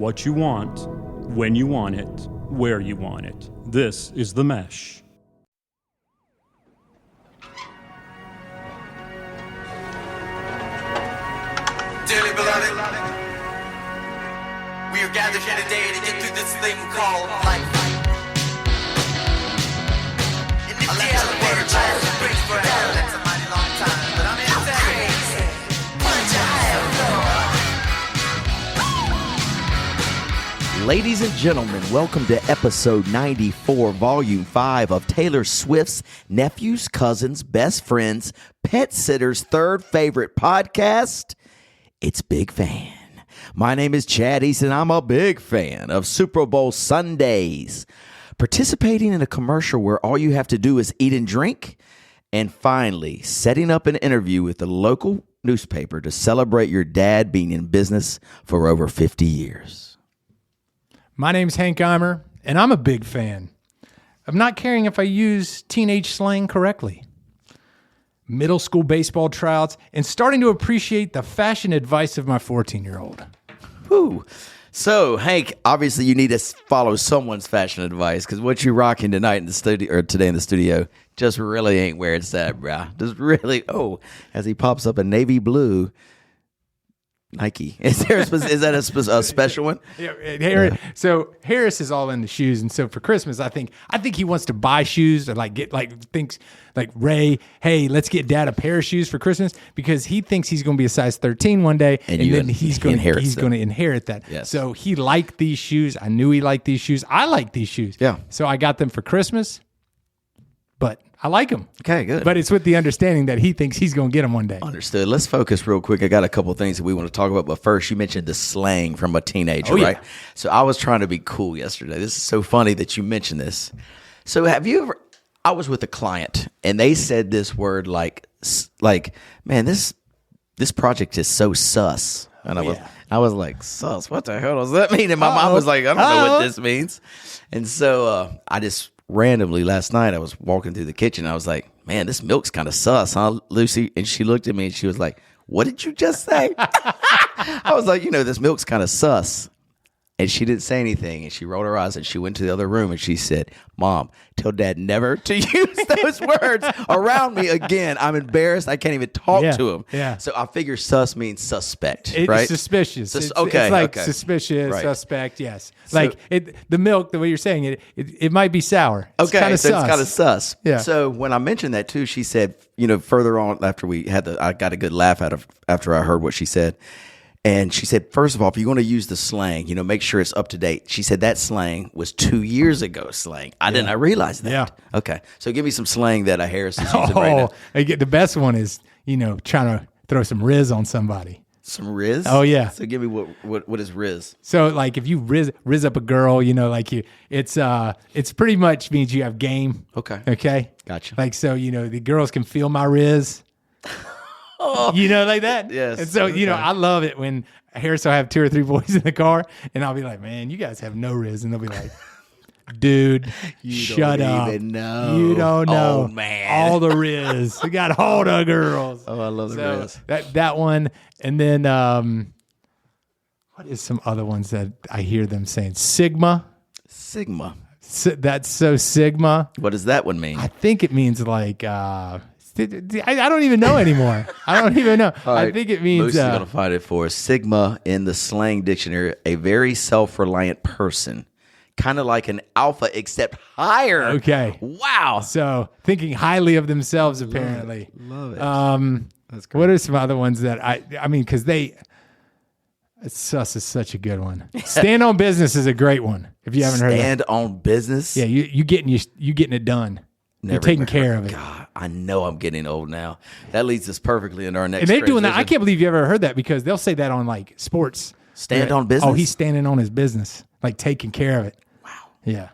what you want, when you want it, where you want it. This is The Mesh. Dearly beloved, we are gathered here today to get through this thing called life. I let the word last and preach forever. That's a mighty long time, but I'm here to say, what you have. Ladies and gentlemen, welcome to episode 94, volume 5 of Taylor Swift's Nephew's Cousin's Best Friend's Pet Sitter's third favorite podcast. It's Big Fan. My name is Chad East, and I'm a big fan of Super Bowl Sundays. Participating in a commercial where all you have to do is eat and drink. And finally, setting up an interview with the local newspaper to celebrate your dad being in business for over 50 years. My name's Hank Eimer, and I'm a big fan of not caring if I use teenage slang correctly. Middle school baseball tryouts, and starting to appreciate the fashion advice of my 14-year-old. Whew. So, Hank, obviously you need to follow someone's fashion advice because what you're rocking tonight in the studio or today in the studio just really ain't where it's at, brah. Just really, as he pops up a navy blue Nike. Is that a special one? Yeah, so Harris is all into shoes, and so for Christmas, I think he wants to buy shoes or thinks Ray, hey, let's get Dad a pair of shoes for Christmas because he thinks he's going to be a size 13 one day, and then he's going to inherit that. Yes. So he liked these shoes. I knew he liked these shoes. I like these shoes. Yeah. So I got them for Christmas, but I like them. Okay, good. But it's with the understanding that he thinks he's going to get them one day. Understood. Let's focus real quick. I got a couple things that we want to talk about, but first, you mentioned the slang from a teenager, right? Yeah. So I was trying to be cool yesterday. This is so funny that you mentioned this. So have you ever? I was with a client, and they said this word like, man, this project is so sus, and I was like, sus? What the hell does that mean? And my mom was like, I don't know what this means. And so I just randomly last night I was walking through the kitchen. I was like, man, this milk's kind of sus, huh, Lucy? And she looked at me and she was like, what did you just say? I was like, this milk's kind of sus. And she didn't say anything. And she rolled her eyes and she went to the other room and she said, Mom, tell Dad never to use those words around me again. I'm embarrassed. I can't even talk to him. Yeah. So I figure sus means suspect, It's right? suspicious. It's suspicious, Right. suspect, yes. So- The milk, the way you're saying it might be sour. It's Okay, kinda so sus. it's kind of sus. Yeah. So when I mentioned that too, she said, further on after we had I got a good laugh after I heard what she said. And she said, first of all, if you're going to use the slang, make sure it's up to date. She said that slang was 2 years ago slang. I didn't realize that. Yeah. Okay. So give me some slang that a Harris is using right now. The best one is, trying to throw some Riz on somebody. Some Riz? Oh, yeah. So give me what is Riz? So if you Riz up a girl, it's pretty much means you have game. Okay. Okay. Gotcha. The girls can feel my Riz. Like that. Yes. And so, Okay. I love it when Harris will have 2 or 3 boys in the car and I'll be like, man, you guys have no Riz. And they'll be like, dude, shut up. Even know. You don't know. Oh, man. All the Riz. We got all the girls. Oh, I love the Riz. That one. And then, what is some other ones that I hear them saying? Sigma. Sigma. That's so Sigma. What does that one mean? I think it means I don't even know anymore. I don't even know. All right, I think it means Lucy's going to find it for us. Sigma in the slang dictionary, a very self-reliant person. Kind of like an alpha, except higher. Okay. Wow. so thinking highly of themselves, apparently. Love it. That's great. What are some other ones that because sus is such a good one. Stand on business is a great one. If you haven't heard of it. Stand on business? Yeah, you getting it done. You're taking care of it. God, I know I'm getting old now. That leads us perfectly into our next And they're doing that. I transition. can't believe you ever heard that because they'll say that on sports. Stand on business? Oh, he's standing on his business, taking care of it. Wow. Yeah.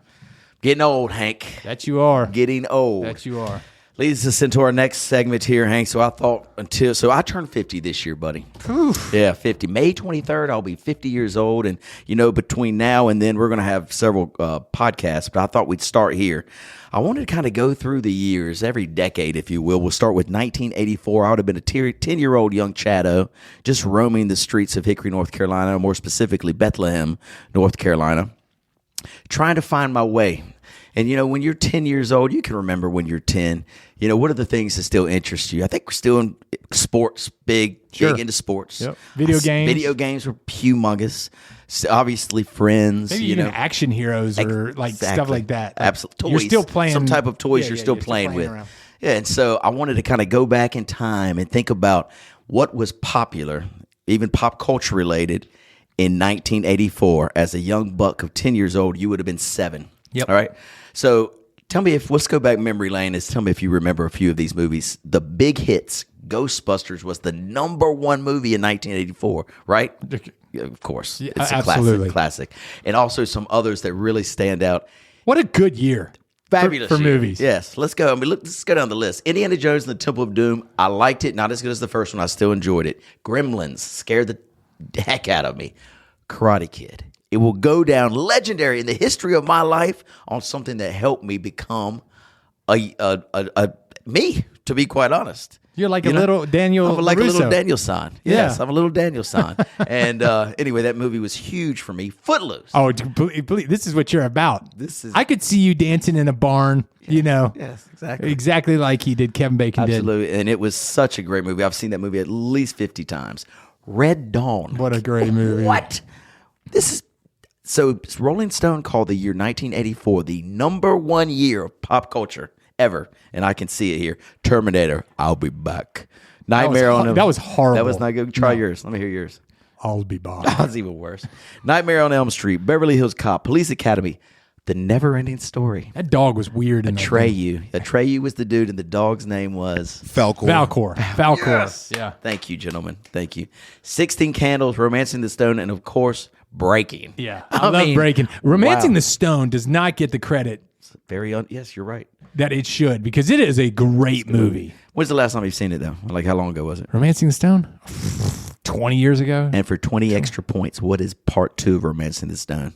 Getting old, Hank. That you are. Getting old. That you are. Leads us into our next segment here, Hank. So I turned 50 this year, buddy. Oof. Yeah, 50. May 23rd, I'll be 50 years old. And, between now and then, we're going to have several podcasts, but I thought we'd start here. I wanted to kind of go through the years, every decade, if you will. We'll start with 1984. I would have been a 10-year-old young Chado, just roaming the streets of Hickory, North Carolina, more specifically Bethlehem, North Carolina, trying to find my way. And, when you're 10 years old, you can remember when you're 10, what are the things that still interest you? I think we're still in sports, big into sports. Yep. Video games. Video games were humongous. So obviously, Friends. Maybe even action heroes or stuff like that. Absolutely. You're still playing. Some type of toys you're still you're playing with. around. Yeah, and so I wanted to kind of go back in time and think about what was popular, even pop culture related, in 1984. As a young buck of 10 years old, you would have been 7. Yep. All right. So tell me let's go back memory lane. Tell me if you remember a few of these movies. The big hits. Ghostbusters was the number 1 movie in 1984, right? Yeah, of course. Yeah, it's a absolutely. classic. And also some others that really stand out. What a good year. Fabulous for year. movies. Yes. Let's go. Let's go down the list. Indiana Jones and the Temple of Doom. I liked it. Not as good as the first one. I still enjoyed it. Gremlins scared the heck out of me. Karate Kid. It will go down legendary in the history of my life on something that helped me become a me, to be quite honest. You're like a little Daniel I'm like LaRusso. a little Daniel son. Yes, Yeah. I'm a little Daniel son. And anyway, that movie was huge for me. Footloose. Oh, this is what you're about. I could see you dancing in a barn, Yes, exactly. exactly like he did, Kevin Bacon did. Absolutely. And it was such a great movie. I've seen that movie at least 50 times. Red Dawn. What a great movie. What? So Rolling Stone called the year 1984 the number 1 year of pop culture ever. And I can see it here. Terminator, I'll be back. Nightmare on Elm. That was horrible. That was not good. Try yours. Let me hear yours. I'll be back. That was even worse. Nightmare on Elm Street, Beverly Hills Cop, Police Academy, The Never-Ending Story. That dog was weird. Atreyu. Atreyu was the dude, and the dog's name was Falcor. Falcor. Yes. Yeah. Thank you, gentlemen. Thank you. 16 Candles, Romancing the Stone, and of course, Breaking. Yeah. I love Breaking. Romancing the Stone does not get the credit Yes, you're right. that it should because it is a great movie. When's the last time you've seen it, though? Like, how long ago was it? Romancing the Stone? 20 years ago? And for 20 extra points, what is part 2 of Romancing the Stone?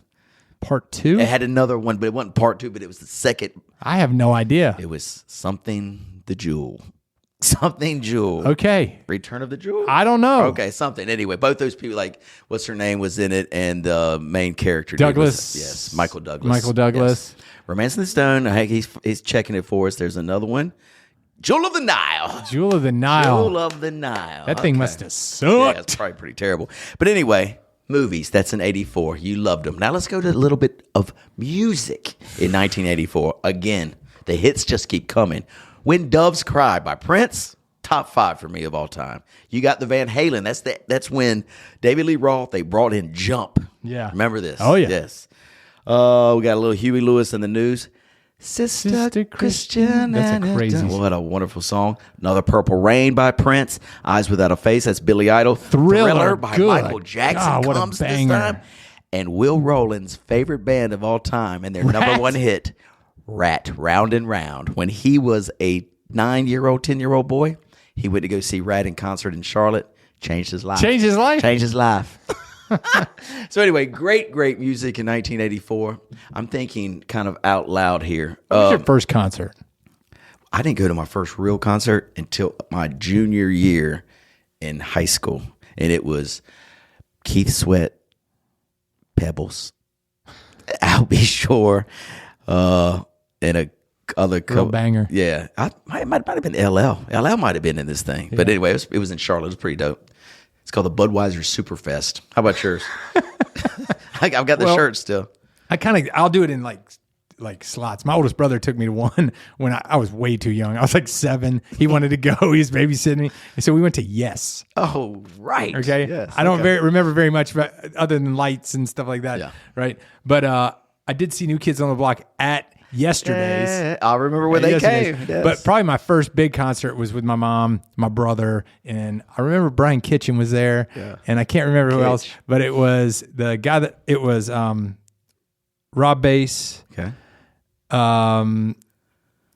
Part 2? It had another one, but it wasn't part 2, but it was the second. I have no idea. It was Something the Jewel. Something Jewel. Okay. Return of the Jewel? I don't know. Okay, something. Anyway, both those people, like, what's her name, was in it, and the main character. Douglas. Yes, Michael Douglas. Michael Douglas. Yes. Romancing the Stone. I think he's checking it for us. There's another one. Jewel of the Nile. Jewel of the Nile. Jewel of the Nile. That thing Okay. must have Yeah, sucked. it's probably pretty terrible. But anyway, movies. That's in 84. You loved them. Now let's go to a little bit of music in 1984. Again, the hits just keep coming. When Doves Cry by Prince. Top 5 for me of all time. You got the Van Halen. That's when David Lee Roth, they brought in Jump. Yeah. Remember this? Oh, yeah. Yes. We got a little Huey Lewis in the news. Sister Christian. That's a crazy song. What a wonderful song. Another Purple Rain by Prince. Eyes Without a Face. That's Billy Idol. Thriller. by Good. Michael Jackson God, what a comes this banger. time. And Will Rowland's favorite band of all time and their Rat. number 1 hit, Rat, Round and Round. When he was a 9-year-old, 10-year-old boy, he went to go see Rat in concert in Charlotte. Changed his life. Changed his life? Changed his life. So anyway, great music in 1984. I'm thinking kind of out loud here. What was your first concert? I didn't go to my first real concert until my junior year in high school. And it was Keith Sweat, Pebbles, I'll Be Sure, and a other Real banger. Yeah, it might have been LL. LL might have been in this thing. But anyway, it was in Charlotte. It was pretty dope. It's called the Budweiser Superfest. How about yours? I've got the shirt still. I'll do it in like slots. My oldest brother took me to one when I was way too young. I was like 7. He wanted to go. He was babysitting me. And so we went to Yes. Oh, right. Okay. Yes. I don't okay. remember very much about, other than lights and stuff like that. Yeah. Right. But I did see New Kids on the Block at Yesterday's. Yeah, I remember where they Yesterday's. came. Yes. But probably my first big concert was with my mom, my brother, and I remember Brian Kitchen was there. Yeah. And I can't remember who else, but it was the guy it was Rob Bass. Okay.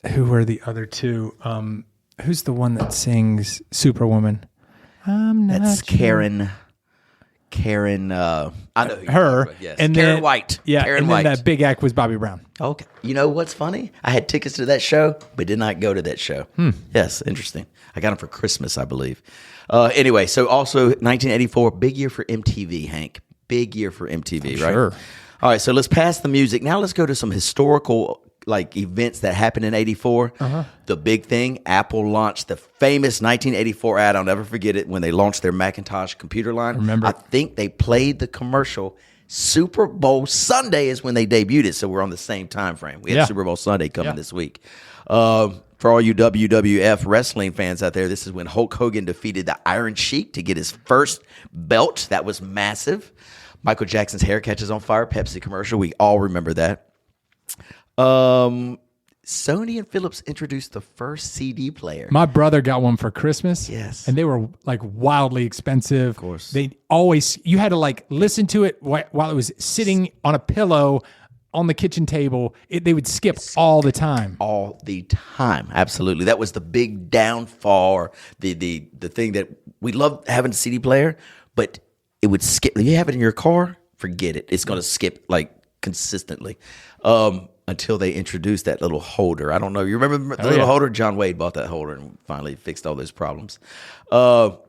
who were the other two? Who's the one that sings Superwoman? I'm not That's sure. Karen. I know who you're Her. talking about, yes. And Karen then, White. Yeah. Karen and White. then that big act was Bobby Brown. Okay. You know what's funny? I had tickets to that show, but did not go to that show. Yes, interesting. I got them for Christmas, I believe. Anyway, so also 1984, big year for MTV, Hank. Big year for MTV, right? Sure. All right, so let's pass the music. Now let's go to some historical events that happened in 84. The big thing, Apple launched the famous 1984 ad. I'll never forget it when they launched their Macintosh computer line. Remember. I think they played the commercial. Super Bowl Sunday is when they debuted it, so we're on the same time frame. We had Yeah. Super Bowl Sunday coming Yeah. this week. For all you WWF wrestling fans out there, this is when Hulk Hogan defeated the Iron Sheik to get his first belt. That was massive. Michael Jackson's hair catches on fire. Pepsi commercial. We all remember that. Sony and Philips introduced the first CD player. My brother got one for Christmas. Yes. And they were like wildly expensive. Of course. You had to like listen to it while it was sitting on a pillow on the kitchen table. They would skip all the time. All the time. Absolutely. That was the big downfall, or the thing that we loved having a CD player, but it would skip. If you have it in your car, forget it. It's going to skip like consistently. Until they introduced that little holder. I don't know. You remember the little yeah. holder? John Wade bought that holder and finally fixed all those problems.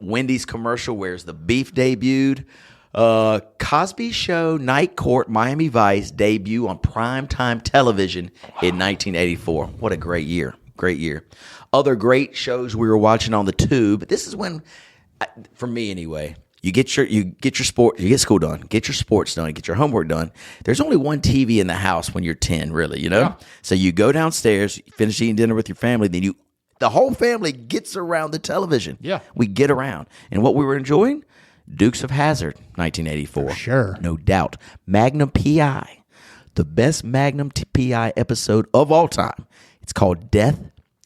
Wendy's commercial, Where's the Beef debuted. Cosby Show, Night Court, Miami Vice debut on primetime television in 1984. What a great year. Great year. Other great shows we were watching on the tube. This is when, for me anyway, you get school done, get your sports done, get your homework done. There's only one TV in the house when you're 10, really, you know? Yeah. So you go downstairs, you finish eating dinner with your family, then the whole family gets around the television. Yeah. We get around. And what we were enjoying? Dukes of Hazzard, 1984. Sure. No doubt. Magnum P.I., the best Magnum P.I. episode of all time. It's called Death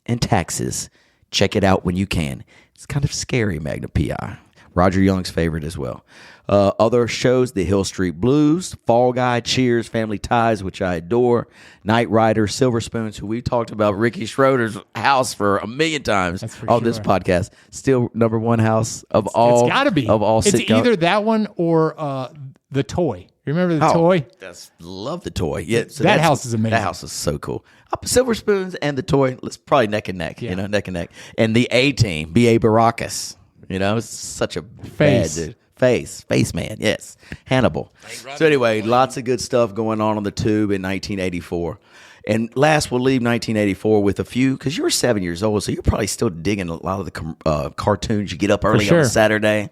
and Taxes. Check it out when you can. It's kind of scary, Magnum P.I. Roger Young's favorite as well. Other shows, The Hill Street Blues, Fall Guy, Cheers, Family Ties, which I adore, Knight Rider, Silver Spoons, who we talked about Ricky Schroeder's house for a million times for on this sure. podcast. Still number one house of all. It's got to be. Of all it's sitcoms. either that one or The Toy. You remember The Toy? Love The Toy. Yeah, so That house is amazing. That house is so cool. Silver Spoons and The Toy, let's probably neck and neck. Yeah. You know, neck and neck. And the A-Team, B.A. Baracus. You know, it's such a Face. bad dude. Face man, yes. Hannibal. So anyway, lots of good stuff going on the tube in 1984. And last, we'll leave 1984 with a few, because you were 7 years old, so you're probably still digging a lot of the cartoons. You get up early on sure. a Saturday,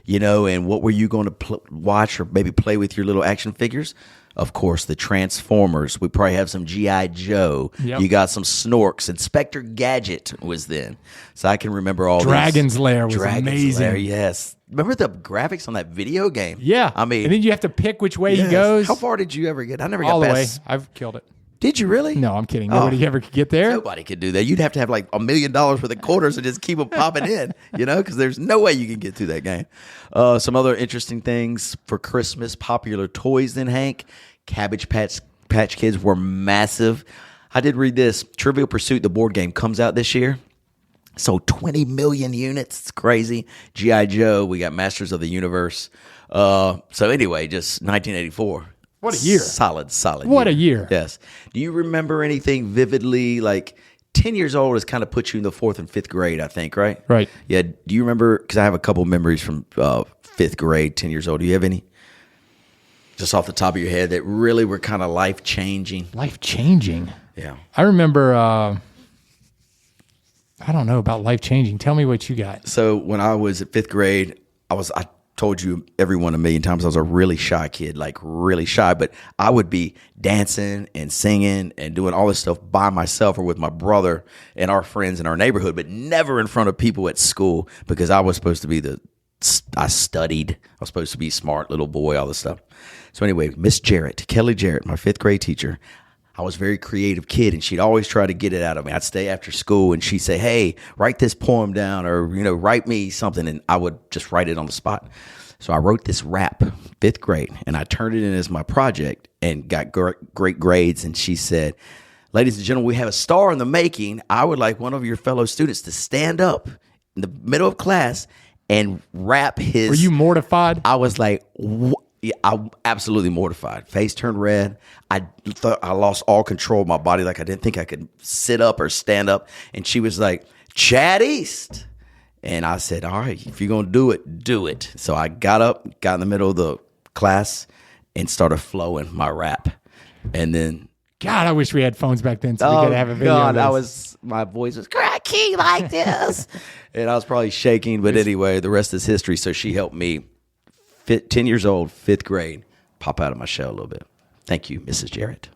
you know, and what were you going to watch or maybe play with your little action figures? Of course, the Transformers. We probably have some G.I. Joe. Yep. You got some Snorks. Inspector Gadget was then. So I can remember all Dragon's these. Lair was amazing. Lair, yes. Remember the graphics on that video game? Yeah. I mean, and then you have to pick which way yes. he goes. How far did you ever get? I never All got the way. past. I've killed it. Did you really? No, I'm kidding. Nobody ever could get there. Nobody could do that. You'd have to have like $1 million worth of quarters and just keep them popping in, you know, because there's no way you can get through that game. Some other interesting things for Christmas, popular toys then, Hank. Cabbage Patch Kids were massive. I did read this. Trivial Pursuit, the board game, comes out this year. Sold 20 million units. It's crazy. G.I. Joe, we got Masters of the Universe. So anyway, just 1984. What a year. Solid. What a year. Yes. Do you remember anything vividly? Like 10 years old has kind of put you in the 4th and 5th grade, I think, right? Right. Yeah. Do you remember? Because I have a couple memories from 5th grade, 10 years old. Do you have any? Just off the top of your head that really were kind of life changing. Life changing. Yeah. I remember. I don't know about life changing. Tell me what you got. So when I was at 5th grade, I told you everyone a million times I was a really shy kid, like really shy, but I would be dancing and singing and doing all this stuff by myself or with my brother and our friends in our neighborhood, but never in front of people at school because I was supposed to be I studied. I was supposed to be smart little boy, all this stuff. So anyway, Miss Jarrett, Kelly Jarrett, my 5th grade teacher, I was a very creative kid, and she'd always try to get it out of me. I'd stay after school, and she'd say, hey, write this poem down or, you know, write me something, and I would just write it on the spot. So I wrote this rap, 5th grade, and I turned it in as my project and got great grades, and she said, ladies and gentlemen, we have a star in the making. I would like one of your fellow students to stand up in the middle of class and rap his. Were you mortified? I was like, yeah, I'm absolutely mortified. Face turned red. I thought I lost all control of my body. Like I didn't think I could sit up or stand up. And she was like, Chad East. And I said, all right, if you're going to do it, do it. So I got up, got in the middle of the class, and started flowing my rap. And then, God, I wish we had phones back then so we could have a video. God, of this. my voice was cracky like this. And I was probably shaking. But anyway, the rest is history. So she helped me, 10 years old, 5th grade, pop out of my shell a little bit. Thank you, Mrs. Jarrett.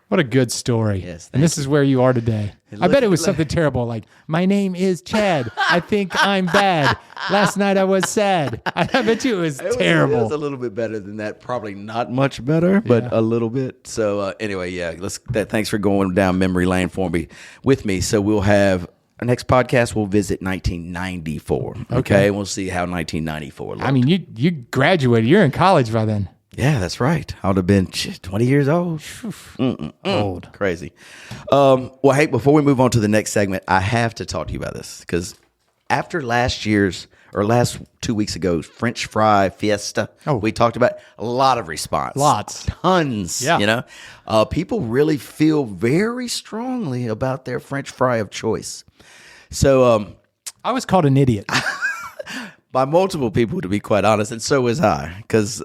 What a good story. Yes, and this is where you are today. I bet it was look- something terrible like, my name is Chad. I think I'm bad. Last night I was sad. I bet you it was terrible. It was a little bit better than that. Probably not much better, but a little bit. So anyway, yeah. Thanks for going down memory lane for me with me. So we'll have our next podcast. We'll visit 1994. Okay, we'll see how 1994 looked. I mean, you graduated. You're in college by then. Yeah, that's right. I would have been 20 years old. Old. Crazy. Well, hey, before we move on to the next segment, I have to talk to you about this because after last 2 weeks ago, French fry fiesta, we talked about a lot of response. Lots. Tons. Yeah. You know, people really feel very strongly about their French fry of choice. So, I was called an idiot. by multiple people, to be quite honest, and so was I, because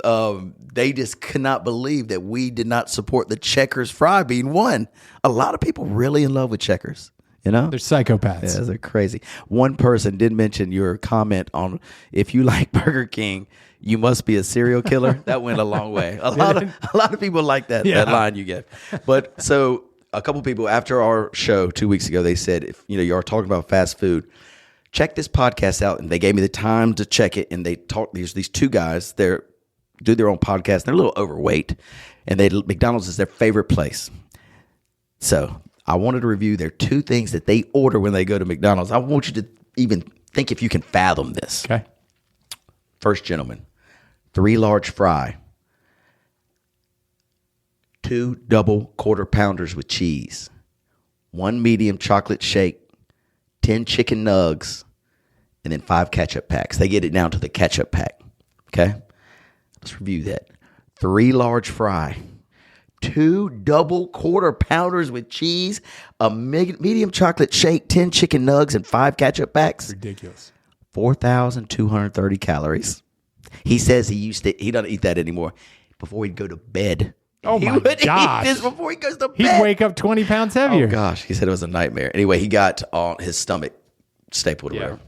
they just could not believe that we did not support the Checkers fry being one. A lot of people really in love with Checkers, you know? They're psychopaths. Yeah, they're crazy. One person did mention your comment on if you like Burger King, you must be a serial killer. That went a long way. A lot of people like that line you gave. But so a couple people after our show 2 weeks ago, they said, if you are talking about fast food, check this podcast out. And they gave me the time to check it. And they talk. There's these two guys. They do their own podcast. They're a little overweight, and McDonald's is their favorite place. So I wanted to review their 2 things that they order when they go to McDonald's. I want you to even think if you can fathom this. Okay. First gentleman, 3 large fry, 2 double quarter pounders with cheese, 1 medium chocolate shake, 10 chicken nugs, and then 5 ketchup packs. They get it down to the ketchup pack. Okay? Let's review that. 3 large fry, 2 double quarter pounders with cheese, a medium chocolate shake, 10 chicken nugs, and 5 ketchup packs. Ridiculous. 4,230 calories. He says he doesn't eat that anymore. Before he'd go to bed. Oh He my would eat gosh. this before he goes to bed. He'd wake up 20 pounds heavier. Oh gosh, he said it was a nightmare. Anyway, he got on his stomach stapled or whatever.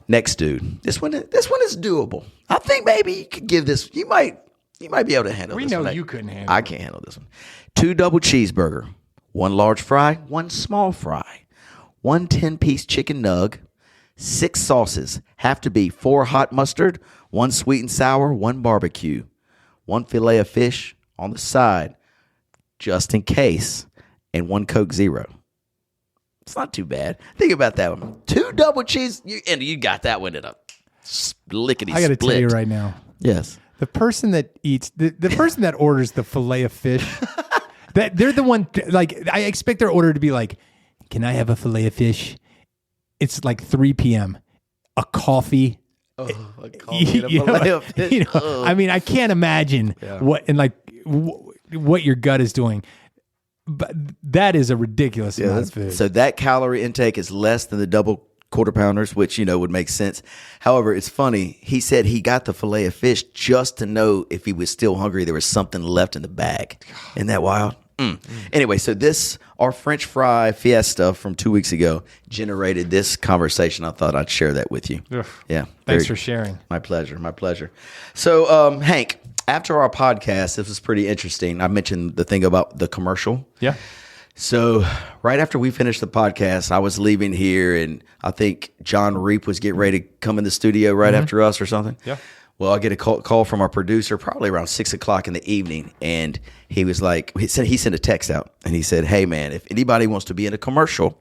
Next dude, this one is doable. I think maybe you could give this. You might be able to handle. We this know one. you couldn't handle I it. can't handle this one. 2 double cheeseburger, 1 large fry, 1 small fry, 1 10-piece chicken nug, 6 sauces. Have to be 4 hot mustard, 1 sweet and sour, 1 barbecue, 1 fillet of fish on the side, just in case, and 1 Coke Zero. It's not too bad. Think about that one. 2 double cheese, and you got that one in a lickety split. I got to tell you right now, Yes. the person that eats, the person that orders the fillet of fish, that they're the one, like, I expect their order to be like, can I have a fillet of fish? It's like 3 p.m. A coffee. You know, I mean, I can't imagine what your gut is doing. But that is a ridiculous amount of food. So that calorie intake is less than the double quarter pounders, which, would make sense. However, it's funny. He said he got the fillet of fish just to know if he was still hungry, there was something left in the bag. Isn't that wild? Anyway, so our French fry fiesta from 2 weeks ago generated this conversation. I thought I'd share that with you. Ugh. Yeah. Thanks for sharing. My pleasure. My pleasure. So, Hank, after our podcast, this was pretty interesting. I mentioned the thing about the commercial. Yeah. So right after we finished the podcast, I was leaving here, and I think John Reap was getting ready to come in the studio right after us or something. Yeah. Well, I get a call from our producer probably around 6 o'clock in the evening, and he was like, he sent a text out, and he said, "Hey man, if anybody wants to be in a commercial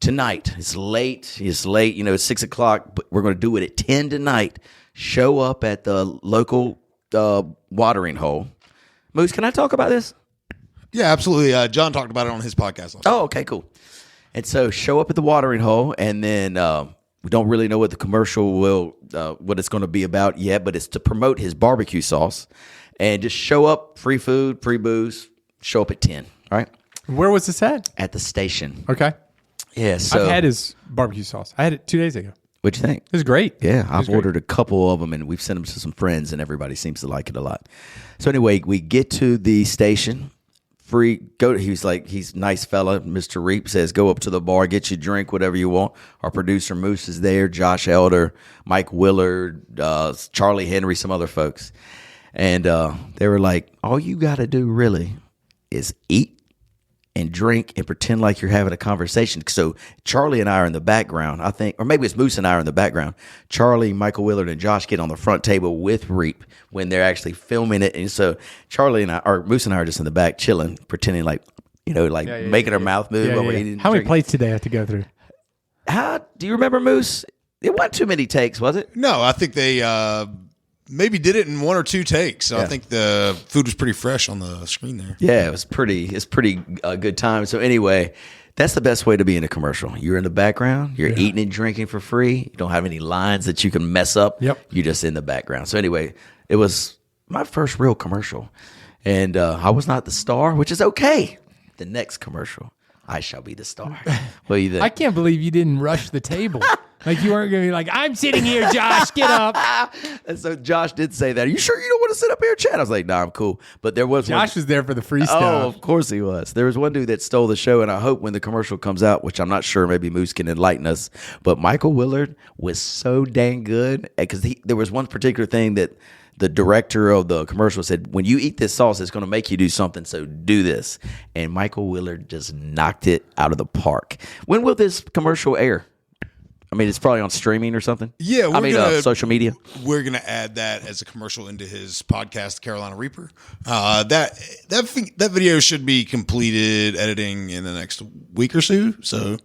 tonight, it's late, it's 6 o'clock, but we're going to do it at 10 tonight. Show up at the local watering hole." Moose, can I talk about this? Yeah, absolutely. John talked about it on his podcast. Last Oh, okay, cool. And so show up at the watering hole, and then we don't really know what the commercial what it's going to be about yet, but it's to promote his barbecue sauce. And just show up, free food, free booze. Show up at 10, all right? Where was this at? At the station. Okay. Yeah, so I've had his barbecue sauce. I had it 2 days ago. what'd you think? It was great. Yeah, It was I've great. ordered a couple of them, and we've sent them to some friends, and everybody seems to like it a lot. So anyway, we get to the station. He's a nice fella. Mr. Reap says, go up to the bar, get you a drink, whatever you want. Our producer Moose is there, Josh Elder, Mike Willard, Charlie Henry, some other folks. And they were like, all you got to do really is eat and drink and pretend like you're having a conversation. So Charlie and I are in the background, I think, or maybe it's Moose and I are in the background. Charlie, Michael Willard, and Josh get on the front table with Reap when they're actually filming it. And so Moose and I are just in the back chilling, pretending like, making our mouth move while we're eating. and How many drinking. plates did they have to go through? Do you remember Moose? It wasn't too many takes, was it? No, I think they maybe did it in 1 or 2 takes. So I think the food was pretty fresh on the screen there. Yeah, it's pretty good time. So anyway, that's the best way to be in a commercial. You're in the background. You're eating and drinking for free. You don't have any lines that you can mess up. Yep. You're just in the background. So anyway, it was my first real commercial. And I was not the star, which is okay. The next commercial, I shall be the star. What do you think? I can't believe you didn't rush the table. Like you weren't going to be like, I'm sitting here, Josh, get up. And so Josh did say that. Are you sure you don't want to sit up here and chat? I was like, nah, I'm cool. But there was Josh was there for the free stuff. Oh, of course he was. There was one dude that stole the show, and I hope when the commercial comes out, which I'm not sure, maybe Moose can enlighten us, but Michael Willard was so dang good because there was one particular thing that the director of the commercial said, when you eat this sauce, it's going to make you do something, so do this. And Michael Willard just knocked it out of the park. When will this commercial air? I mean, it's probably on streaming or something. Yeah, social media. We're gonna add that as a commercial into his podcast, Carolina Reaper. That video should be completed editing in the next week or so.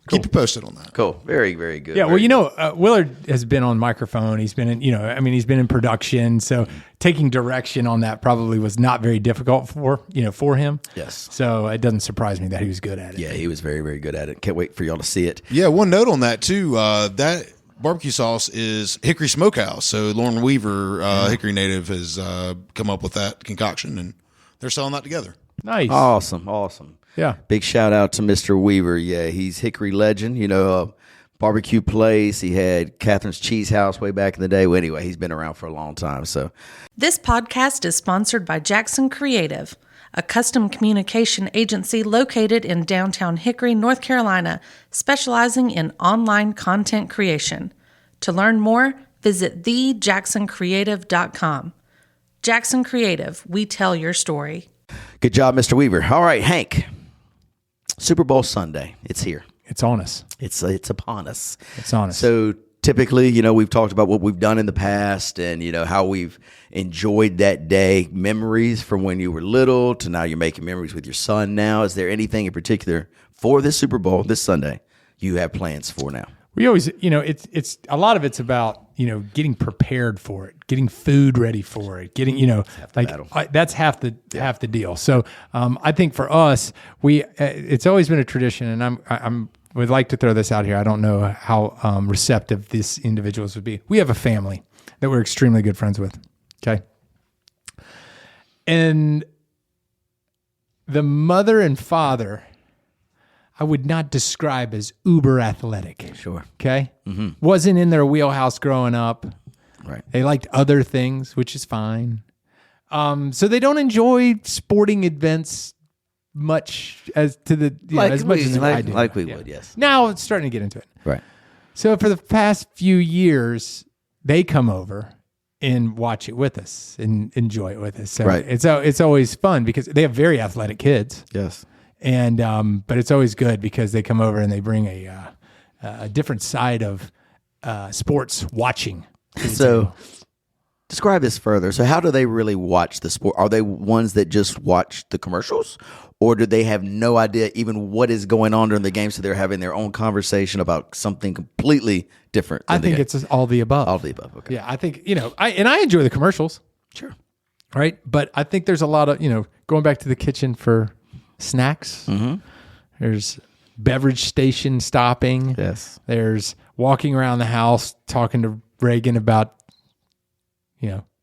Keep you posted on that. Cool. Very, very good. Yeah, Very well, Willard has been on microphone. He's been in, he's been in production. So taking direction on that probably was not very difficult for him. Yes. So it doesn't surprise me that he was good at it. Yeah, he was very, very good at it. Can't wait for y'all to see it. Yeah, one note on that too. That barbecue sauce is Hickory Smokehouse. So Lauren Weaver, Hickory native, has come up with that concoction, and they're selling that together. Nice. Awesome. Yeah. Big shout out to Mr. Weaver. Yeah, he's Hickory legend. Barbecue place. He had Catherine's Cheese House way back in the day. Well, anyway, he's been around for a long time. So This podcast is sponsored by Jackson Creative, a custom communication agency located in downtown Hickory, North Carolina, specializing in online content creation. To learn more, visit thejacksoncreative.com. Jackson Creative, we tell your story. good job, Mr. Weaver. All right, Hank. Super Bowl Sunday. It's here. It's on us. It's upon us. It's on us. So typically, we've talked about what we've done in the past and, how we've enjoyed that day, memories from when you were little to now you're making memories with your son now. Is there anything in particular for this Super Bowl, this Sunday, you have plans for now? We always, it's a lot of it's about, getting prepared for it, getting food ready for it, getting, battle. that's half the deal. So I think for us, it's always been a tradition, and I'm would like to throw this out here. I don't know how receptive these individuals would be. We have a family that we're extremely good friends with. Okay. And the mother and father, I would not describe as uber athletic. Sure. Okay. Wasn't in their wheelhouse growing up. Right. They liked other things, which is fine. So they don't enjoy sporting events much as to the as much as I do. Like we would, yes. Now it's starting to get into it. Right. So for the past few years, they come over and watch it with us and enjoy it with us. So Right. it's always fun because they have very athletic kids. Yes. And but it's always good because they come over and they bring a different side of sports watching. So describe this further. So how do they really watch the sport? Are they ones that just watch the commercials, or do they have no idea even what is going on during the game? So they're having their own conversation about something completely different. I think it's all the above. all the above. Okay. Yeah, I think I enjoy the commercials. Sure. Right. But I think there's a lot of, going back to the kitchen for snacks. Mm-hmm. There's beverage station stopping. Yes. There's walking around the house talking to Reagan about,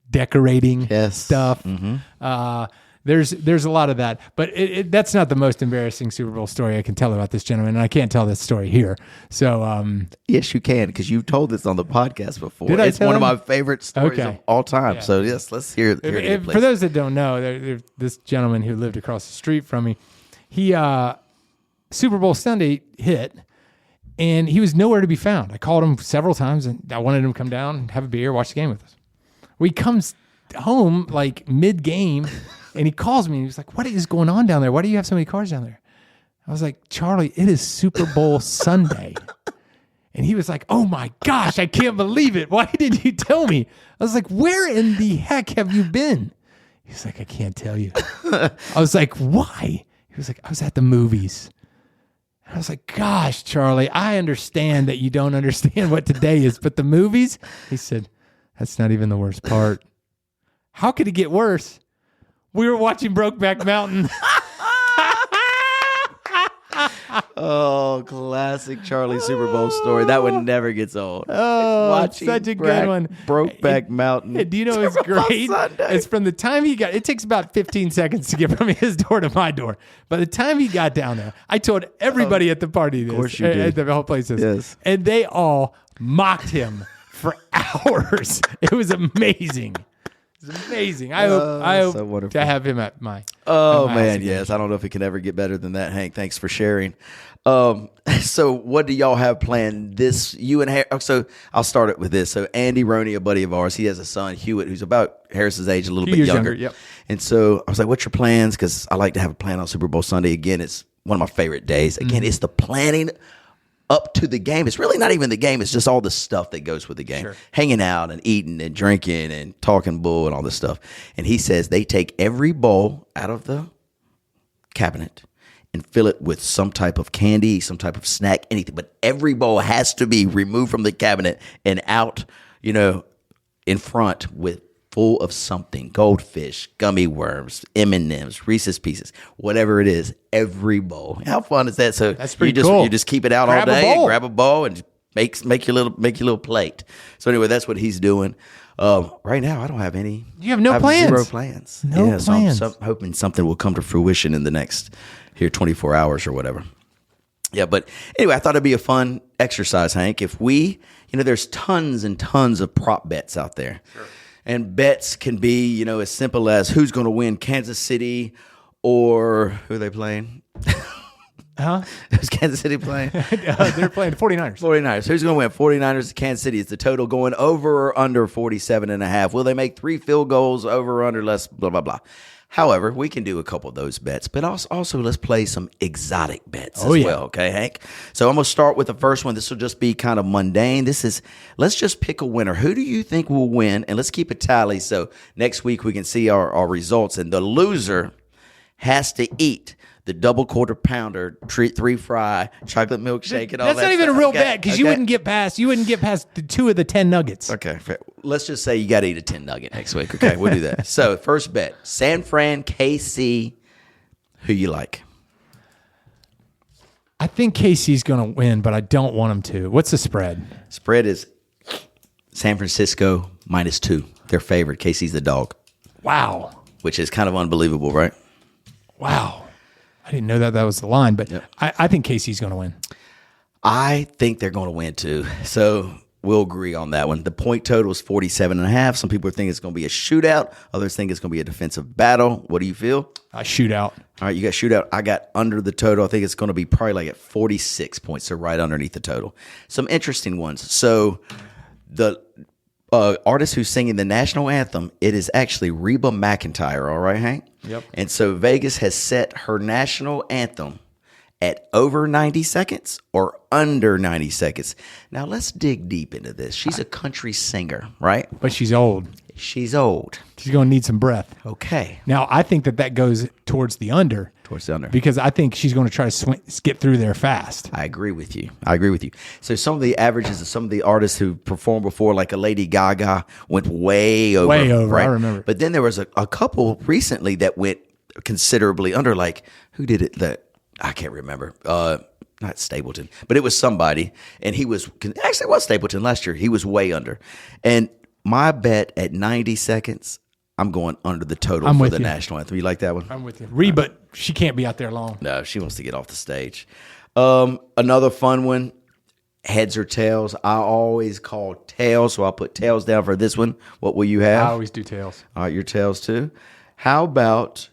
decorating stuff. Mm-hmm. There's a lot of that, but that's not the most embarrassing Super Bowl story I can tell about this gentleman, and I can't tell this story here. So, yes, you can, because you've told this on the podcast before. Did I it's tell one him? of my favorite stories Okay. of all time. Yeah. So yes, let's hear it. for those that don't know, this gentleman who lived across the street from me, he Super Bowl Sunday hit, and he was nowhere to be found. I called him several times, and I wanted him to come down and have a beer, watch the game with us. Well, he comes home like mid-game, and he calls me, and he's like, "What is going on down there? Why do you have so many cars down there?" I was like, "Charlie, it is Super Bowl Sunday." And he was like, "Oh my gosh, I can't believe it. Why did you tell me?" I was like, "Where in the heck have you been?" He's like, "I can't tell you." I was like, "Why?" He was like, "I was at the movies." And I was like, "Gosh, Charlie, I understand that you don't understand what today is, but the movies?" He said, "That's not even the worst part." How could it get worse? We were watching Brokeback Mountain. Oh, classic Charlie Super Bowl story. That one never gets old. Oh, it's such a good one. Brokeback Mountain. Do you know it's Super Bowl great? Sunday. It's from the time he got, it takes about 15 seconds to get from his door to my door. By the time he got down there, I told everybody at the party this. Of course you did. At the whole place this. Yes. And they all mocked him for hours. It was amazing. It's amazing. I hope so wonderful. to have him at my. Oh at my house man, again. yes. I don't know if it can ever get better than that, Hank. Thanks for sharing. So what do y'all have planned this? You and Harris. So I'll start it with this. So Andy Roney, a buddy of ours, he has a son, Hewitt, who's about Harris's age, a little bit years younger. younger, yep. And so I was like, "What's your plans?" Because I like to have a plan on Super Bowl Sunday. Again, it's one of my favorite days. Again, it's the planning up to the game. It's really not even the game. It's just all the stuff that goes with the game. Sure. Hanging out and eating and drinking and talking bull and all this stuff. And he says they take every bowl out of the cabinet and fill it with some type of candy, some type of snack, anything. But every bowl has to be removed from the cabinet and out, in front with full of something: goldfish, gummy worms, M&Ms, Reese's Pieces, whatever it is. Every bowl. How fun is that? So That's pretty you cool. You just keep it out Grab a all day. bowl. Grab a bowl and make your little plate. So anyway, that's what he's doing. Right now, I don't have any. You have no I plans? Zero plans. No yeah, plans. So I'm hoping something will come to fruition in the next 24 hours or whatever. Yeah, but anyway, I thought it'd be a fun exercise, Hank. If we, there's tons and tons of prop bets out there. Sure. And bets can be, as simple as who's going to win Kansas City or who are they playing? Huh? Who's Kansas City playing? They're playing the 49ers. 49ers. Who's going to win? 49ers, Kansas City. Is the total going over or under 47.5? Will they make 3 field goals, over or under, less, blah, blah, blah. However, we can do a couple of those bets, but also let's play some exotic bets as well, okay, Hank? So I'm going to start with the first one. This will just be kind of mundane. Let's just pick a winner. Who do you think will win? And let's keep a tally so next week we can see our results. And the loser has to eat the double quarter pounder, 3 fry, chocolate milkshake, and all that. That's not even stuff. a real Okay, bet because you okay. wouldn't get past. You wouldn't get past 2 of the 10 nuggets. Okay, fair. Let's just say you got to eat a 10 nugget next week. Okay, we'll do that. So first bet: San Fran, KC. Who you like? I think KC's going to win, but I don't want them to. What's the spread? Spread is San Francisco -2. They're favored. KC's the dog, Wow. which is kind of unbelievable, right? Wow. I didn't know that was the line, but I think KC's going to win. I think they're going to win too. So we'll agree on that one. The point total is 47.5. Some people think it's going to be a shootout. Others think it's going to be a defensive battle. What do you feel? I shoot out. All right, you got shootout. I got under the total. I think it's going to be probably like at 46 points, so right underneath the total. Some interesting ones. So the artist who's singing the national anthem, it is actually Reba McEntire. All right, Hank? Yep. And so Vegas has set her national anthem at over 90 seconds or under 90 seconds. Now, let's dig deep into this. She's a country singer, right? But she's old. She's old. She's going to need some breath. Okay. Now, I think that goes towards the under. Towards the under. Because I think she's going to try to get through there fast. I agree with you. So some of the averages of some of the artists who performed before, like a Lady Gaga, went way over. Way over, right? I remember. But then there was a couple recently that went considerably under. Like, who did it? That I can't remember. Not Stapleton, but it was somebody, and he was actually it was Stapleton last year. He was way under, and my bet at 90 seconds, I'm going under the total I'm for with the you. national anthem. You like that one? I'm with you. Reba, she can't be out there long. No, she wants to get off the stage. Another fun one, heads or tails. I always call tails, so I'll put tails down for this one. What will you I have? always do tails. All right, your tails too. How about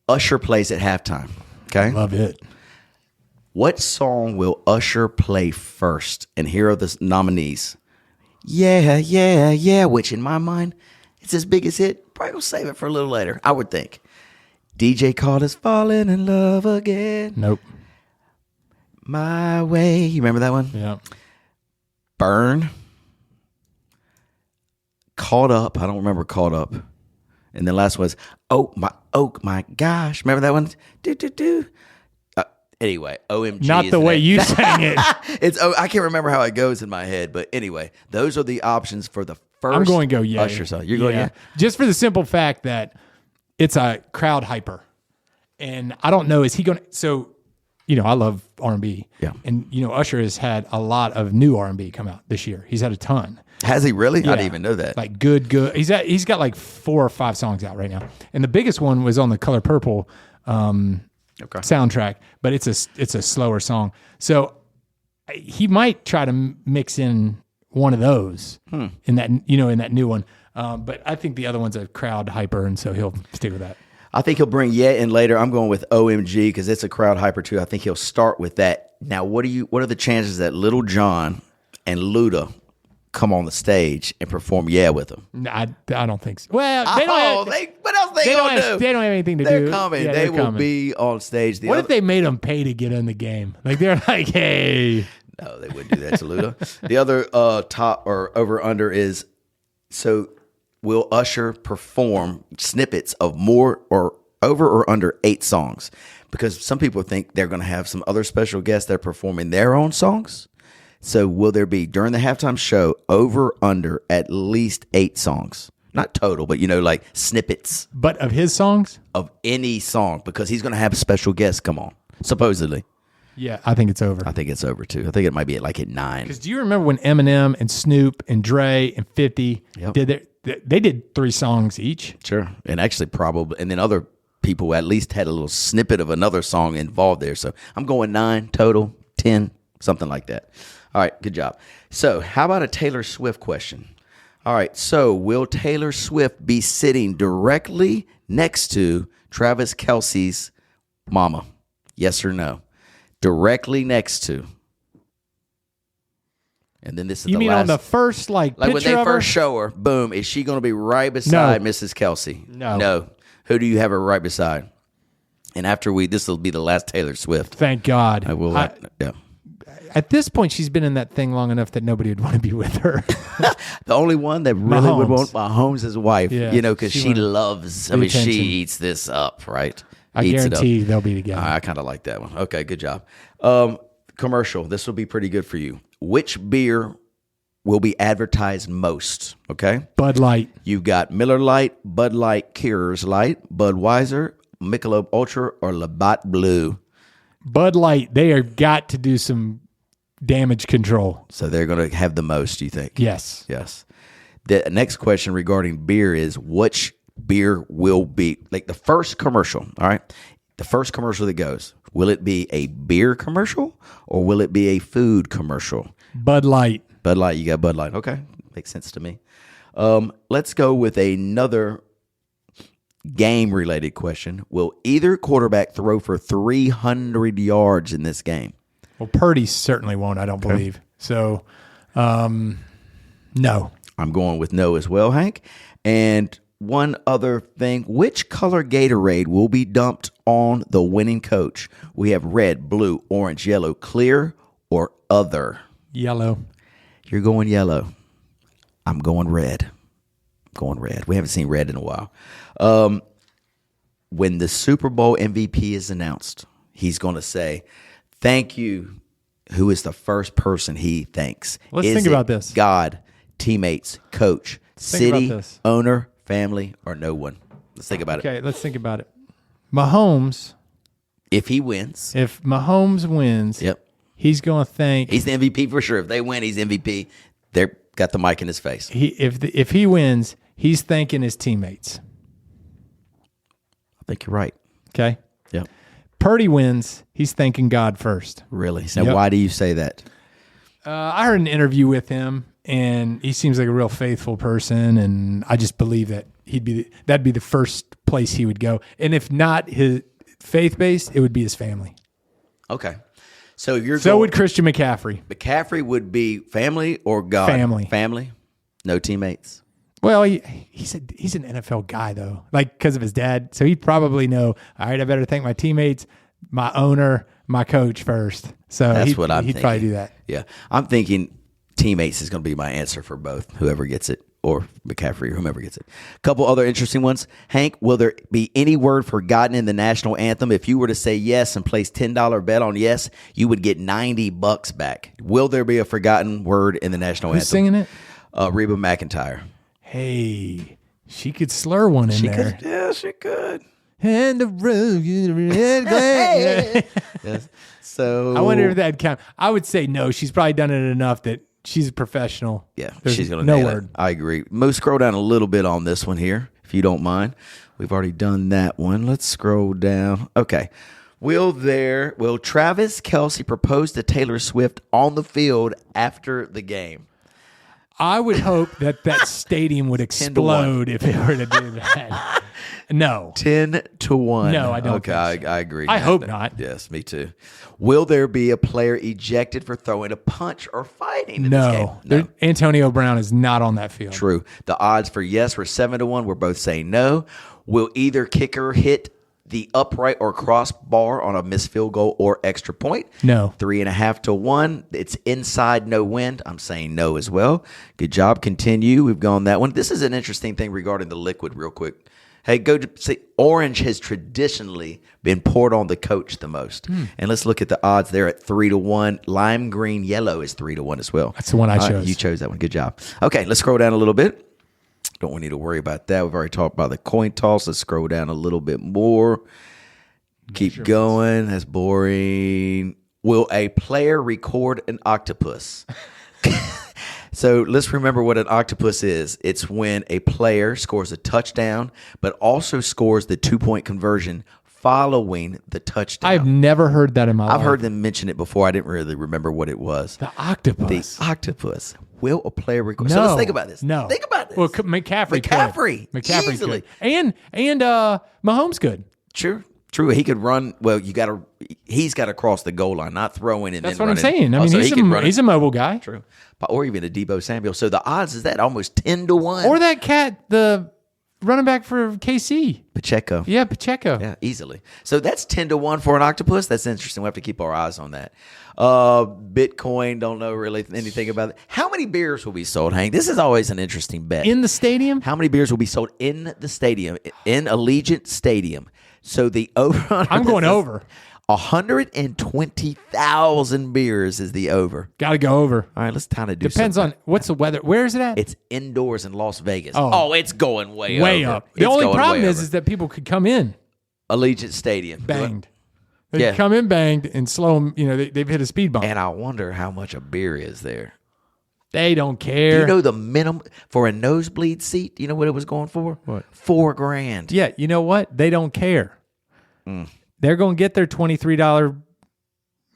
Usher plays at halftime? Okay. Love it. What song will Usher play first? And here are the nominees. Yeah, yeah, yeah, which in my mind, it's his biggest hit. Probably gonna save it for a little later, I would think. DJ Carter's Falling in Love Again. Nope. My Way. You remember that one? Yeah. Burn. Caught Up. I don't remember Caught Up. And then last was Oh my gosh. Remember that one? Do. Anyway, OMG. Not is the way name. you sang it. I can't remember how it goes in my head, but anyway, those are the options for the first. I'm going to go yeah. Usher song. You're going yeah. Just for the simple fact that it's a crowd hyper, and I don't know is he going to? So, I love R&B. Yeah. And Usher has had a lot of new R&B come out this year. He's had a ton. Has he really? I Yeah. didn't even know that. Like good. He's got like 4 or 5 songs out right now, and the biggest one was on the Color Purple soundtrack, but it's a slower song. So he might try to mix in one of those in that in that new one. But I think the other one's a crowd hyper, and so he'll stick with that. I think he'll bring Yeah in later. I'm going with OMG because it's a crowd hyper too. I think he'll start with that. Now, what are the chances that Little John and Luda come on the stage and perform Yeah with him? I don't think so. Well, they don't. What else they gonna do? They don't have anything to They're do. coming. Yeah, They they're will coming. be on stage. What if they made them pay to get in the game? Like they're like, hey. No, they wouldn't do that to Luda. The other top or over under is, so will Usher perform snippets of more or over or under 8 songs? Because some people think they're going to have some other special guests that are performing their own songs. So will there be, during the halftime show, over under at least 8 songs? Not total, but like snippets But of his songs, of any song, because he's going to have special guests come on, supposedly. yeah, I think it's over. I think it's over too. I think it might be at 9. Because do you remember when Eminem and Snoop and Dre and 50 did they did 3 songs each? Sure. And actually probably, and then other people at least had a little snippet of another song involved there. So I'm going 9 total, 10, something like that. All right, good job. So how about a Taylor Swift question? All right, so will Taylor Swift be sitting directly next to Travis Kelce's mama? Yes or no? Directly next to. And then this is You the mean last. on the first Like picture when they of her? first show her, boom, is she going to be right beside No. Mrs. Kelsey? No. Who do you have her right beside? And after this will be the last Taylor Swift. Thank God. I will. Yeah. At this point, she's been in that thing long enough that nobody would want to be with her. The only one that really would want Mahomes. Mahomes' wife, Yeah, because she she wanted loves, the she attention. eats this up, right? I Eats it up. guarantee they'll be together. I kind of like that one. Okay, good job. Commercial. This will be pretty good for you. Which beer will be advertised most? Okay. Bud Light. You've got Miller Lite, Bud Light, Coors Light, Budweiser, Michelob Ultra, or Labatt Blue. Bud Light, they are got to do some damage control. So they're going to have the most, you think? Yes. Yes. The next question regarding beer is which beer will be, like the first commercial, all right? The first commercial that goes, will it be a beer commercial or will it be a food commercial? Bud Light. Bud Light, you got Bud Light. Okay, makes sense to me. Let's go with another game-related question. Will either quarterback throw for 300 yards in this game? Well, Purdy certainly won't, I don't believe. So, no. I'm going with no as well, Hank. And one other thing, which color Gatorade will be dumped on the winning coach? We have red, blue, orange, yellow, clear, or other. Yellow. You're going yellow. I'm going red. We haven't seen red in a while. When the Super Bowl MVP is announced, he's going to say, thank you. Who is the first person he thanks? Let's Is think it about this. God, teammates, coach, think about city, this. owner, family, or no one? Let's think about it. Okay, let's think about it. Mahomes, If he wins, if Mahomes wins, yep, he's going to thank. he's the MVP for sure. If they win, he's MVP. They're got the mic in his face. If he wins, he's thanking his teammates. I think you're right. Okay. Yep. Purdy wins, he's thanking God first. Really? So Yep. why do you say that? I heard an interview with him, and he seems like a real faithful person, and I just believe that that'd be the first place he would go. And if not his faith based, it would be his family. Okay. So you're So going, would Christian McCaffrey. McCaffrey would be family or God? Family. Family. No teammates. Well, he's an NFL guy though, like because of his dad. So he'd probably know. All right, I better thank my teammates, my owner, my coach first. So That's what I'm he'd thinking. probably do that. Yeah. I'm thinking teammates is going to be my answer for both, whoever gets it, or McCaffrey or whomever gets it. A couple other interesting ones. Hank, will there be any word forgotten in the national anthem? If you were to say yes and place $10 bet on yes, you would get $90 back. Will there be a forgotten word in the national Who's anthem? singing it? Reba McEntire. Hey, she could slur one in there. Yeah, she could. And the road, Yes. So I wonder if that'd count. I would say no. She's probably done it enough that she's a professional. Yeah, There's she's going to no nail word. it. I agree. Move, scroll down a little bit on this one here, if you don't mind. We've already done that one. Let's scroll down. Okay. Will Travis Kelce propose to Taylor Swift on the field after the game? I would hope that stadium would 10-1. explode if it were to do that. No. 10-1. No, I don't Okay, think so. I agree. I hope not. Yes, me too. Will there be a player ejected for throwing a punch or fighting in this game? No. Antonio Brown is not on that field. True. The odds for yes were 7-1. We're both saying no. Will either kicker hit the upright or crossbar on a missed field goal or extra point? No. 3.5-1. It's inside, no wind. I'm saying no as well. Good job. Continue. We've gone that one. This is an interesting thing regarding the liquid, real quick. Hey, orange has traditionally been poured on the coach the most. And let's look at the odds there at 3-1. Lime green yellow is 3-1 as well. That's the one I All right, chose. you chose that one. Good job. Okay, let's scroll down a little bit. Don't need to worry about that. We've already talked about the coin toss. Let's scroll down a little bit more. Keep going. That's boring. Will a player record an octopus? So let's remember what an octopus is. It's when a player scores a touchdown, but also scores the 2-point conversion following the touchdown. I've never heard that in my life. I've heard them mention it before. I didn't really remember what it was. The octopus. The octopus. Will a player record? No. So let's think about this. No. Think about this. Well, McCaffrey could. Easily. Could. And Mahomes could. True. He could run. Well, he's got to cross the goal line, not throw in and That's then what I'm run saying. in. I mean, So he could run he's it. a mobile guy. True. Or even a Debo Samuel. So the odds is that almost 10-1. Or that cat, the running back for KC. Pacheco. Yeah, Pacheco. Yeah, easily. So that's 10-1 for an octopus. That's interesting. We have to keep our eyes on that. Bitcoin, don't know really anything about it. How many beers will be sold, Hank? This is always an interesting bet. In the stadium? How many beers will be sold in the stadium, in Allegiant Stadium? So the over. I'm going over. 120,000 beers is the over. Got to go over. All right, let's kind of do Depends something. on what's the weather. Where is it at? It's indoors in Las Vegas. Oh. Oh, it's going way way over. up. The It's only going problem way is over. that people could come in Allegiant Stadium. banged. They Yeah. could come in banged and slow them. You know, they've hit a speed bump. And I wonder how much a beer is there. They don't Do care. you know the minimum for a nosebleed seat? You know what it was going for? What? $4,000. Yeah, you know what? They don't care. Mm. They're going to get their $23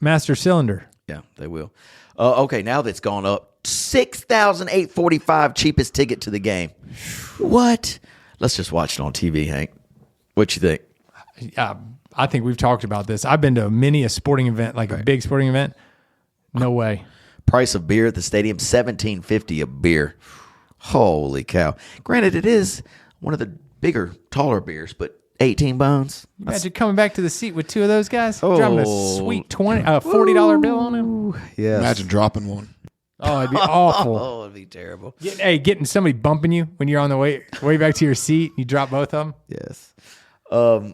master cylinder. Yeah, they will. Okay, now that's gone up. $6,845 cheapest ticket to the game. What? Let's just watch it on TV, Hank. What you think? I think we've talked about this. I've been to a sporting event, like a big sporting event. No way. Price of beer at the stadium, $17.50 a beer. Holy cow. Granted, it is one of the bigger, taller beers, but 18 bones. Imagine coming back to the seat with two of those guys, dropping a sweet $40 bill on him. Yeah. Imagine dropping one. Oh, it'd be awful. Oh, it'd be terrible. Getting somebody bumping you when you're on the way back to your seat. You drop both of them. Yes. I'm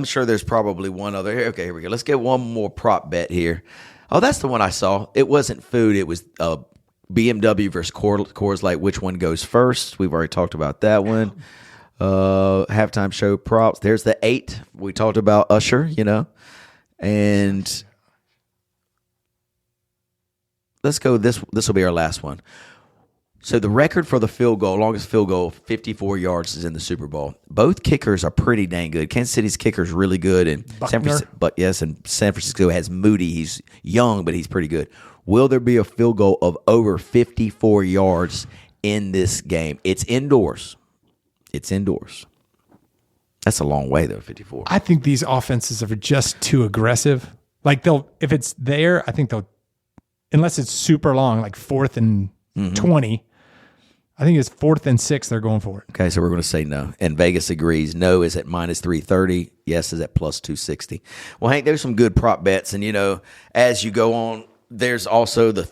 sure there's probably one other. Okay, here we go. Let's get one more prop bet here. Oh, that's the one I saw. It wasn't food. It was BMW versus Coors Light. Which one goes first? We've already talked about that one. Halftime show props. There's the 8. We talked about Usher, and let's go. This will be our last one. So the record for the longest field goal, 54 yards, is in the Super Bowl. Both kickers are pretty dang good. Kansas City's kicker is really good, and San Francisco has Moody. He's young, but he's pretty good. Will there be a field goal of over 54 yards in this game? It's indoors. That's a long way though, 54. I think these offenses are just too aggressive. Like if it's there, I think they'll, unless it's super long, like 4th and 20. I think it's 4th and 6. They're going for it. Okay, so we're going to say no. And Vegas agrees. No is at -330. Yes is at +260. Well, Hank, there's some good prop bets. And, as you go on, there's also the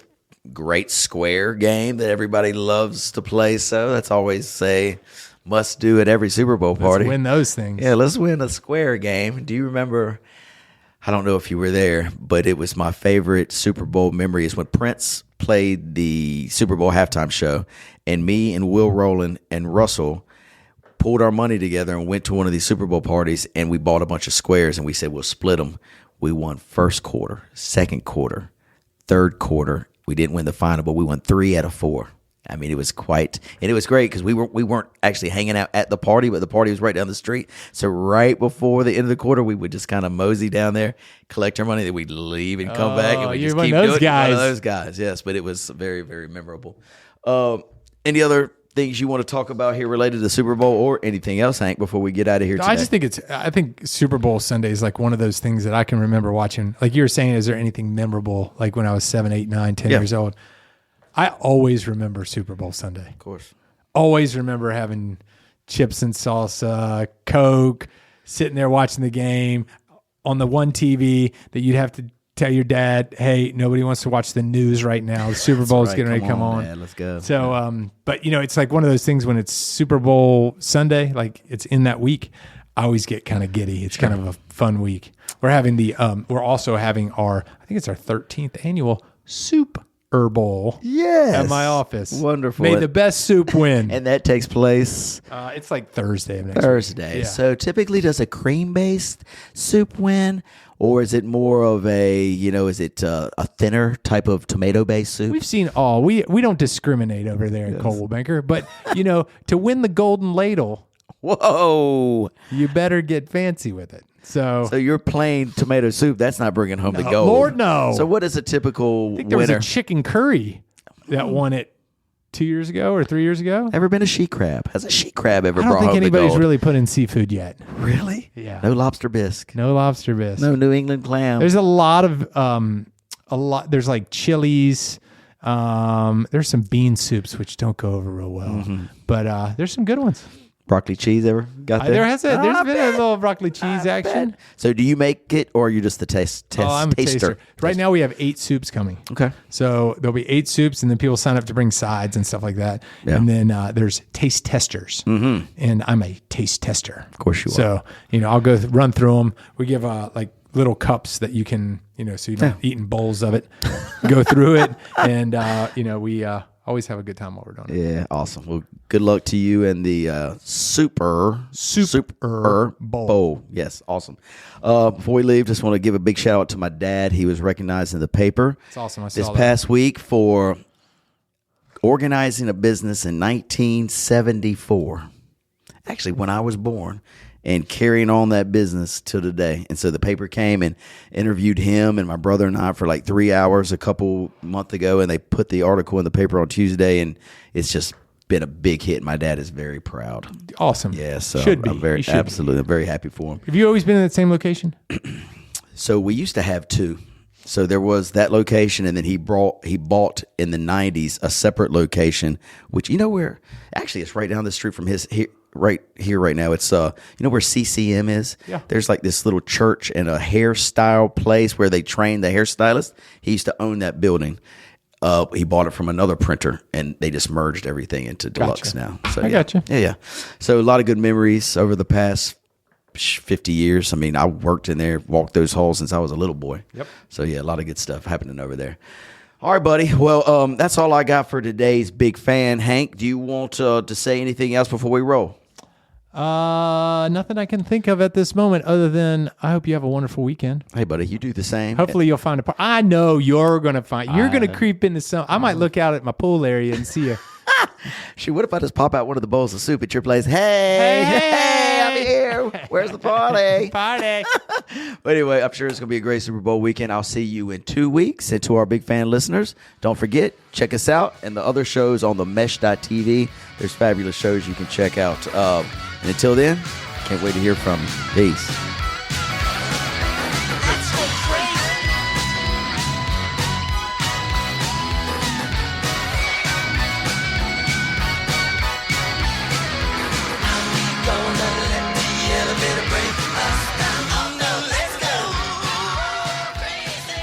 great square game that everybody loves to play. So that's always a must do at every Super Bowl party. Let's win those things. Yeah, let's win a square game. Do you remember? I don't know if you were there, but it was my favorite Super Bowl memory is when Prince played the Super Bowl halftime show, and me and Will Rowland and Russell pulled our money together and went to one of these Super Bowl parties, and we bought a bunch of squares, and we said we'll split them. We won first quarter, second quarter, third quarter. We didn't win the final, but we won 3 out of 4. I mean, it was great because we weren't actually hanging out at the party, but the party was right down the street. So right before the end of the quarter, we would just kind of mosey down there, collect our money, then we'd leave and come back, and we just keep doing it. One of those guys, yes. But it was very, very memorable. Any other things you want to talk about here related to the Super Bowl or anything else, Hank, before we get out of here today? I just think I think Super Bowl Sunday is like one of those things that I can remember watching. Like you were saying, is there anything memorable? Like when I was 7, 8, 9, 10 years old. I always remember Super Bowl Sunday. Of course. Always remember having chips and salsa, Coke, sitting there watching the game on the one TV that you'd have to tell your dad, hey, nobody wants to watch the news right now. The Super Bowl is getting ready to come on. Man, let's go. So, but it's like one of those things when it's Super Bowl Sunday, like it's in that week, I always get kind of giddy. It's kind of a fun week. We're having we're also having I think it's our 13th annual Super Bowl at my office. Wonderful. May the best soup win. And that takes place it's like Thursday of next week. Yeah. So typically does a cream-based soup win, or is it more of a, is it a thinner type of tomato-based soup? We've seen all. We don't discriminate over there at Coldwell Banker, but to win the golden ladle, whoa, you better get fancy with it. So you're plain tomato soup. That's not bringing home the gold. Lord, no. So what is a typical I think there winner? was a chicken curry that won it 2 years ago or 3 years ago. Ever been a she crab? Has a she crab ever I don't brought think home the anybody's gold? really put in seafood yet. Really? Yeah. No lobster bisque. No lobster bisque. No New England clam. There's a lot of there's like chilies. There's some bean soups which don't go over real well. But there's some good ones. Broccoli cheese ever got there? There's been a little broccoli cheese action. So do you make it, or are you just the I'm a taster? taster. Right now we have 8 soups coming. Okay. So there'll be 8 soups, and then people sign up to bring sides and stuff like that. Yeah. And then there's taste testers, and I'm a taste tester. Of course you are. So I'll go run through them. We give like little cups that you can so you're not eating bowls of it. Go through it, and we always have a good time while we're doing it. Yeah, awesome. Well, good luck to you and the Super Bowl. Yes, awesome. Before we leave, just want to give a big shout out to my dad. He was recognized in the paper. It's awesome. I saw this that. past week for organizing a business in 1974. Actually, when I was born. And carrying on that business till today. And so the paper came and interviewed him and my brother and I for like 3 hours a couple months ago. And they put the article in the paper on Tuesday. And it's just been a big hit. My dad is very proud. Awesome. Yeah, so Should be. I'm very, He should be. absolutely, I'm very happy for him. Have you always been in that same location? So we used to have 2. So there was that location, and then he bought in the 90s a separate location, which where actually it's right down the street from his right here right now. It's where CCM is. Yeah. There's like this little church and a hairstyle place where they train the hairstylist. He used to own that building. He bought it from another printer, and they just merged everything into Deluxe now. So I gotcha. Yeah. So a lot of good memories over the past 50 years. I mean, I worked in there, walked those halls since I was a little boy. Yep. So yeah, a lot of good stuff happening over there. All right, buddy. Well, that's all I got for today's Big Fan. Hank, do you want to say anything else before we roll? Nothing I can think of at this moment other than I hope you have a wonderful weekend. Hey, buddy, you do the same. Hopefully you'll find a part. I know you're going to find. You're going to creep into some. I might look out at my pool area and see you. Shoot, what if I just pop out one of the bowls of soup at your place? Hey, I'm here. Where's the party? Party. But anyway, I'm sure it's going to be a great Super Bowl weekend. I'll see you in 2 weeks. And to our big fan listeners, don't forget, check us out and the other shows on the mesh.tv. There's fabulous shows you can check out. And until then, can't wait to hear from you. Peace. Let's go crazy. Gonna let the elevator break us down. Oh no, let's go crazy.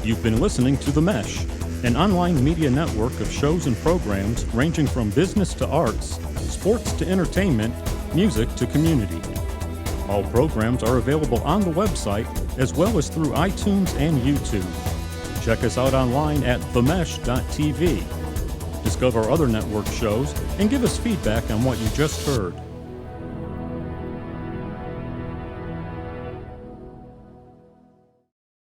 You've been listening to The Mesh, an online media network of shows and programs ranging from business to arts, sports to entertainment, music to community. All programs are available on the website as well as through iTunes and YouTube. Check us out online at themesh.tv. Discover other network shows and give us feedback on what you just heard.